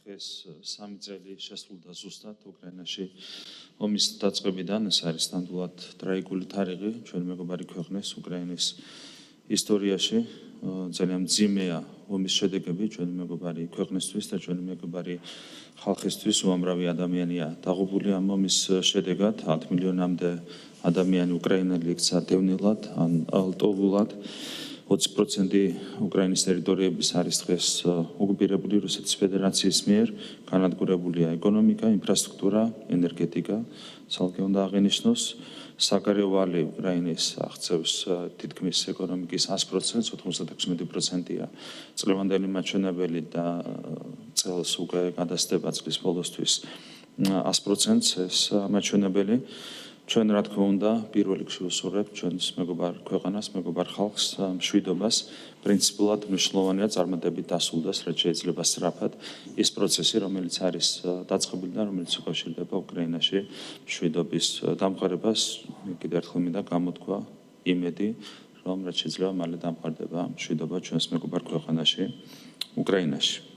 დღეს 3 წელი შესრულდა ზუსტად უკრაინაში ომის დაწყებიდან. ეს არის ნამდვილად ტრაგიკული თარიღი ჩვენი მეგობარი ქვეყნის უკრაინის ისტორიაში. ძალიან მძიმეა ომის შედეგები ჩვენი მეგობარი ქვეყნისთვის და ჩვენი მეგობარი ხალხისთვის. უამრავი ადამიანია დაღუპული ამ ომის შედეგად. 10 მილიონამდე ადამიანი უკრაინელი იქცა დევნილად ან ლტოლვილად. 20% უკრაინის ტერიტორიების არის დღეს ოკუპირებული რუსეთის ფედერაციის მიერ. განადგურებულია ეკონომიკა, ინფრასტრუქტურა, ენერგეტიკა. ცალკე უნდა აღინიშნოს, საგარეო ვალი უკრაინის აღწევს თითქმის ეკონომიკის 100%, 96%-ია წლევანდელი მაჩვენებელი და წელს უკვე გადასდება წლის ბოლოსთვის 100%-ს ეს მაჩვენებელი. ჩვენ რა თქმა უნდა პირველ რიგში ვუსურვებთ ჩვენს მეგობარ ქვეყანას, მეგობარ ხალხს მშვიდობას. პრინციპულად მნიშვნელოვანია წარმატებით დასრულდეს, რაც შეიძლება სწრაფად ის პროცესი, რომელიც არის დაწყებული და რომელიც უკავშირდება უკრაინაში მშვიდობის დამყარებას. კიდევ ერთხელ მინდა გამოთქვა იმედი, რომ რაც შეიძლება მალე დამყარდება მშვიდობა ჩვენს მეგობარ ქვეყანაში, უკრაინაში.